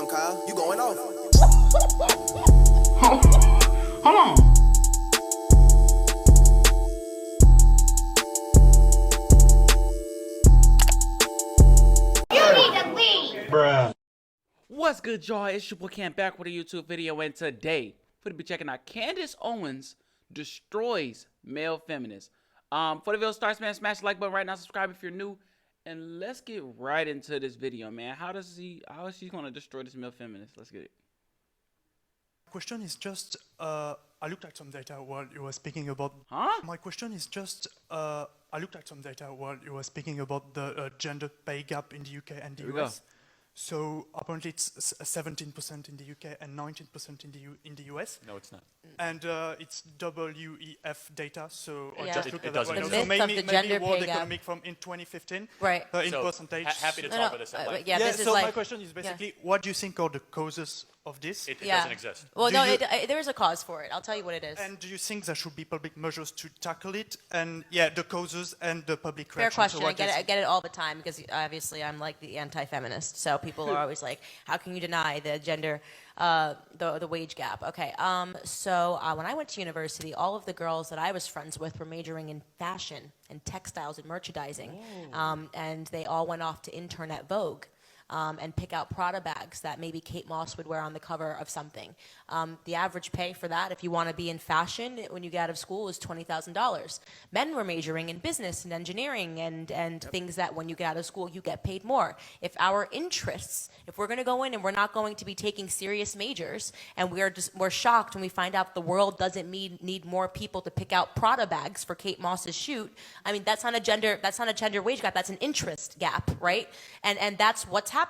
Damn, Kyle, you going off. Hold on. You need to leave. Bruh. What's good, y'all? It's your boy Cam back with a YouTube video, and today we're gonna be checking out Candace Owens destroys male feminists. Before the video starts, man, smash the like button right now, subscribe if you're new, and let's get right into this video, man. How is she gonna destroy this male feminist? Let's get it. Question is just, I looked at some data while you were speaking about. Huh? My question is just, I looked at some data while you were speaking about the gender pay gap in the UK and the US. So apparently it's 17% in the UK and 19% in the US. No, it's not. And it's WEF data. So I Yeah. just looked at It that doesn't right now. exist. So The maybe, myth maybe of the World gender pay Economic from in 2015. Right. In So, percentage. happy to talk about this at length. Yeah, this is so like, my question is basically, what do you think are the causes of this? It yeah. doesn't exist. Well, Do no, you- there is a cause for it. I'll tell you what it is. And do you think there should be public measures to tackle it? And yeah, the causes and the public Fair reaction. question. So I what do you get it. I think? get it all the time because obviously I'm like the anti-feminist. So people are always like, "How can you deny the gender, the wage gap?" Okay. So when I went to university, all of the girls that I was friends with were majoring in fashion and textiles and merchandising, and they all went off to intern at Vogue. And pick out Prada bags that maybe Kate Moss would wear on the cover of something. The average pay for that, if you want to be in fashion when you get out of school, is $20,000. Men were majoring in business and engineering and things that when you get out of school, you get paid more. If our interests, if we're going to go in and we're not going to be taking serious majors, and we're shocked when we find out the world doesn't need more people to pick out Prada bags for Kate Moss's shoot. I mean, that's not a gender wage gap. That's an interest gap, right? And that's what's happening.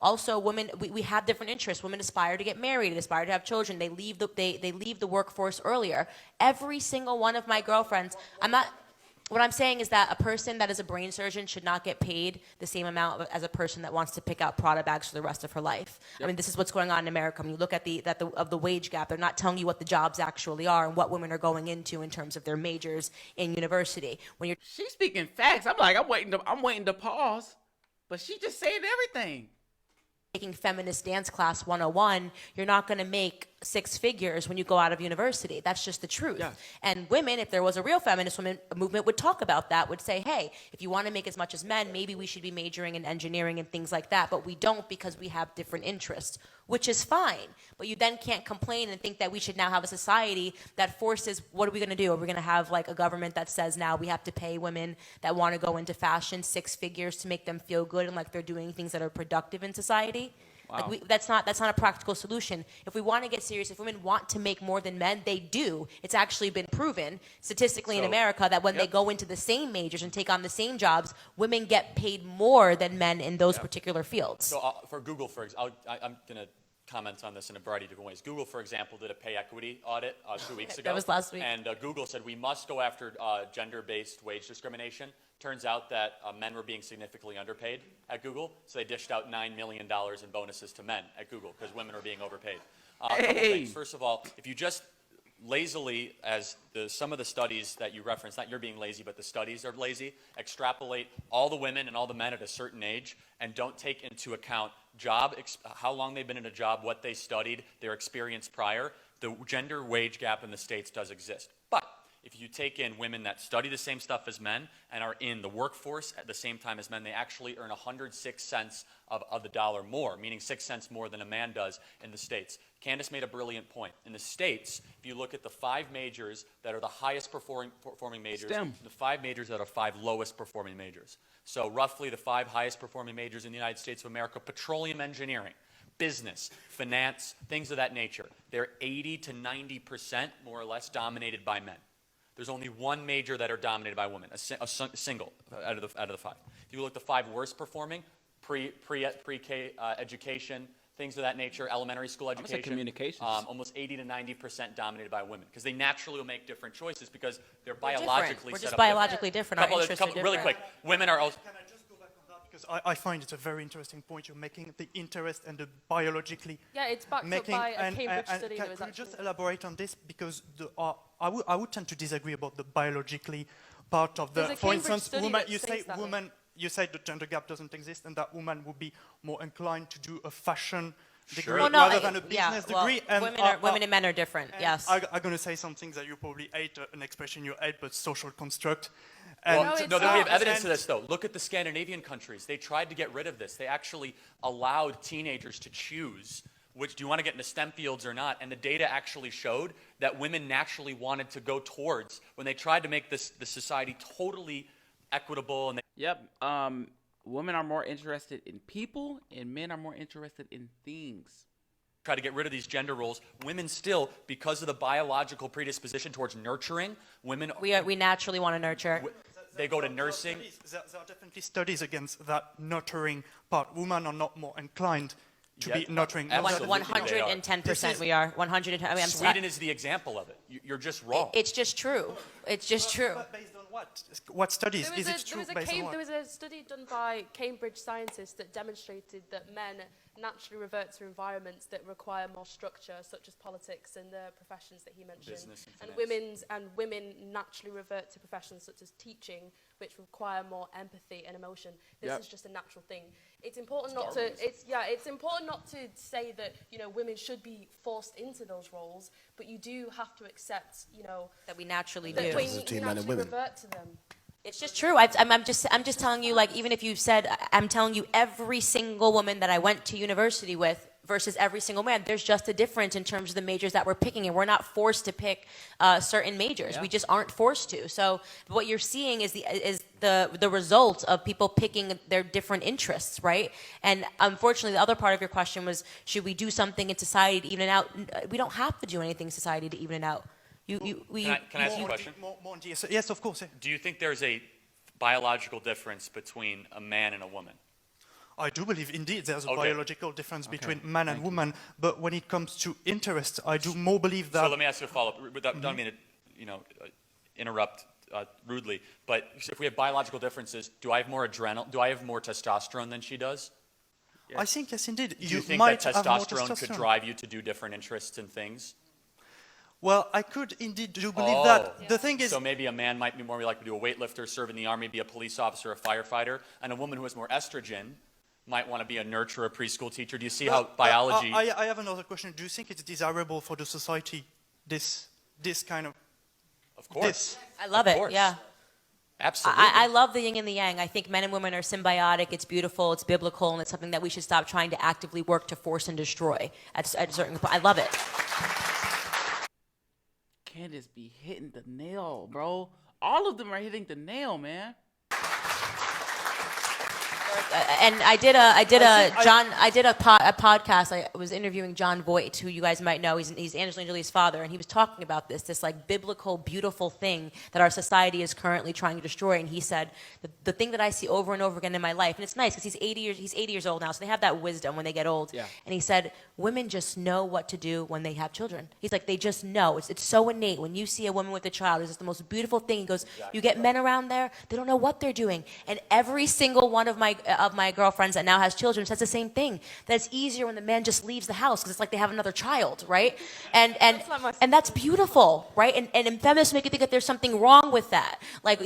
Also, women, we have different interests. Women aspire to get married, they aspire to have children. They leave the workforce earlier. Every single one of my girlfriends, what I'm saying is that a person that is a brain surgeon should not get paid the same amount as a person that wants to pick out Prada bags for the rest of her life. Yep. I mean, this is what's going on in America. When you look at the wage gap, they're not telling you what the jobs actually are and what women are going into in terms of their majors in university. When She's speaking facts. I'm waiting to pause, but she just saying everything. taking feminist dance class 101, you're not going to make six figures when you go out of university. That's just the truth. Yeah. And women, if there was a real feminist movement, would talk about that, would say, hey, if you want to make as much as men, maybe we should be majoring in engineering and things like that. But we don't because we have different interests, which is fine. But you then can't complain and think that we should now have a society that forces, what are we going to do? Are we going to have like a government that says now we have to pay women that want to go into fashion six figures to make them feel good and like they're doing things that are productive in society? Wow. Like that's not a practical solution. If we want to get serious, if women want to make more than men, they do. It's actually been proven statistically in America that when they go into the same majors and take on the same jobs, women get paid more than men in those particular fields. So for Google, for example, I'm going to comment on this in a variety of different ways. Google, for example, did a pay equity audit 2 weeks ago. That was last week. And Google said we must go after gender-based wage discrimination. Turns out that men were being significantly underpaid at Google, so they dished out $9 million in bonuses to men at Google because women are being overpaid. A couple things. First of all, if you just lazily, as some of the studies that you referenced, not you're being lazy, but the studies are lazy, extrapolate all the women and all the men at a certain age and don't take into account how long they've been in a job, what they studied, their experience prior, the gender wage gap in the States does exist. But if you take in women that study the same stuff as men and are in the workforce at the same time as men, they actually earn 106 cents of the dollar more, meaning 6 cents more than a man does in the States. Candace made a brilliant point. In the States, if you look at the 5 majors that are the highest performing majors, STEM. the 5 majors that are 5 lowest performing majors. So roughly the 5 highest performing majors in the United States of America: petroleum engineering, business, finance, things of that nature. They're 80 to 90% more or less dominated by men. There's only one major that are dominated by women, a single out of the 5. If you look at the 5 worst performing, pre-K education, things of that nature, elementary school education, I would say communications. almost 80 to 90% dominated by women, because they naturally will make different choices because they're biologically We're set just up biologically different. Our Couple interests are different. really quick, women are also. Can I just go back on that? Because I find it's a very interesting point you're making, the interest and the biologically Yeah, it's backed making. up by a and Cambridge and study. Can That was you actually just elaborate on this? Because I would tend to disagree about the biologically part of the. There's a For Cambridge instance, study women. that You states say that, women. You say the gender gap doesn't exist, and that women would be more inclined to do a fashion degree Well, no, rather than a business well, degree. And women and men are different. and Yes. I'm going to say something that you probably hate, an expression you hate, but social construct. Well, And no, we have evidence and- of this, though. Look at the Scandinavian countries. They tried to get rid of this. They actually allowed teenagers to choose which, do you want to get into STEM fields or not? And the data actually showed that women naturally wanted to go towards, when they tried to make the society totally equitable. And Yep. Women are more interested in people, and men are more interested in things. try to get rid of these gender roles. Women still, because of the biological predisposition towards nurturing, women We naturally want to nurture. they go to nursing. There are definitely studies against that nurturing part. Women are not more inclined to be nurturing. absolutely. 110% we are. 110. I mean, Sweden is the example of it. You're just wrong. It's just true. It's just true. But based on what? What studies? There was, Is it true based on what? there was a study done by Cambridge scientists that demonstrated that men naturally revert to environments that require more structure, such as politics and the professions that he mentioned. Business and finance. Women naturally revert to professions such as teaching, which require more empathy and emotion. This is just a natural thing. It's important not to. It's important not to say that women should be forced into those roles, but you do have to accept That we naturally that do. when you naturally revert to them. It's just true. I'm just telling you, like, even if you said, I'm telling you, every single woman that I went to university with versus every single man, there's just a difference in terms of the majors that we're picking, and we're not forced to pick certain majors. Yeah. We just aren't forced to. So what you're seeing is the result of people picking their different interests, right? And unfortunately, the other part of your question was, should we do something in society to even it out? We don't have to do anything in society to even it out. Can I ask you a question? Yes, of course. Yeah. Do you think there's a biological difference between a man and a woman? I do believe indeed there's a Okay. biological difference between man and woman, but when it comes to interest, I do more believe that. So let me ask you a follow-up. Don't mean to, interrupt rudely, but if we have biological differences, do I have more adrenaline? Do I have more testosterone than she does? I think yes, indeed. Do you think might that have more testosterone could drive you to do different interests and things? Well, I could indeed do believe that. The thing is, So maybe a man might be more likely to be a weightlifter, serve in the army, be a police officer, a firefighter, and a woman who has more estrogen might want to be a nurturer, a preschool teacher. Do you see how biology... I have another question. Do you think it's desirable for the society, this kind of... Of course. This? I love Of it. course. Yeah. Absolutely. I love the yin and the yang. I think men and women are symbiotic. It's beautiful. It's biblical, and it's something that we should stop trying to actively work to force and destroy. At a certain point, I love it. Candace be hitting the nail, bro. All of them are hitting the nail, man. And I did a podcast. I was interviewing John Voight, who you guys might know. He's Angelina Jolie's father, and he was talking about this like biblical, beautiful thing that our society is currently trying to destroy. And he said the thing that I see over and over again in my life, and it's nice because he's 80 years old now, so they have that wisdom when they get old. Yeah. And he said women just know what to do when they have children. He's like, they just know. It's so innate. When you see a woman with a child, it's just the most beautiful thing. He goes, you get men around there, they don't know what they're doing. And every single one of my girlfriends that now has children says the same thing, that it's easier when the man just leaves the house because it's like they have another child, right? And that's beautiful, right? And feminists make you think that there's something wrong with that. Like,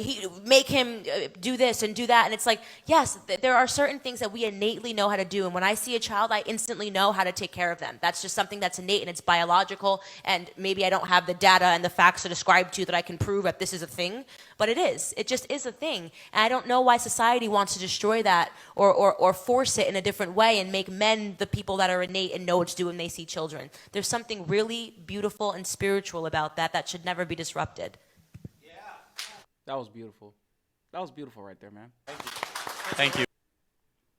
make him do this and do that. And it's like, yes, there are certain things that we innately know how to do. And when I see a child, I instantly know how to take care of them. That's just something that's innate and it's biological. And maybe I don't have the data and the facts to describe to you that I can prove that this is a thing, but it is. It just is a thing. And I don't know why society wants to destroy that or force it in a different way and make men the people that are innate and know what to do when they see children. There's something really beautiful and spiritual about that should never be disrupted. Yeah. That was beautiful. That was beautiful right there, man. Thank you.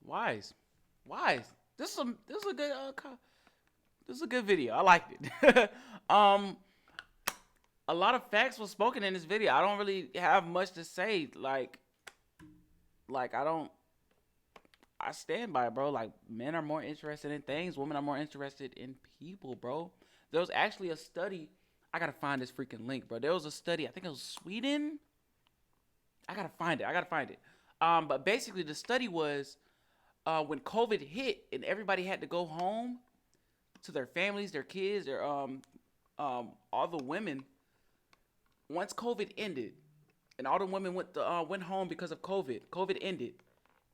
Wise. This is a good this is a good video. I liked it. A lot of facts were spoken in this video. I don't really have much to say. Like I stand by it, bro. Like, men are more interested in things. Women are more interested in people, bro. There was actually a study. I gotta find this freaking link, bro. There was a study. I think it was Sweden. I gotta find it. But basically, the study was when COVID hit and everybody had to go home to their families, their kids, their all the women. Once COVID ended, and all the women went home because of COVID. COVID ended.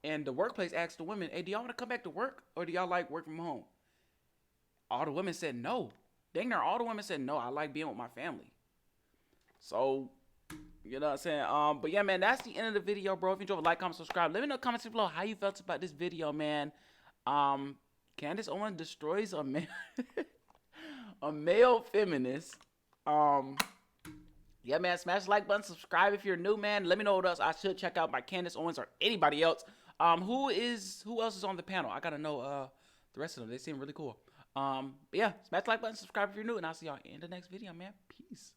And the workplace asked the women, hey, do y'all want to come back to work or do y'all like work from home? all the women said no. Dang near all the women said no. I like being with my family. So, you know what I'm saying? But yeah, man, that's the end of the video, bro. If you enjoyed, like, comment, subscribe. Let me know in the comments below how you felt about this video, man. Candace Owens destroys a male, a male feminist. Yeah, man, smash the like button, subscribe if you're new, man. Let me know what else I should check out by Candace Owens or anybody else. Who else is on the panel? I gotta know the rest of them. They seem really cool. But yeah, smash the like button, subscribe if you're new, and I'll see y'all in the next video, man. Peace.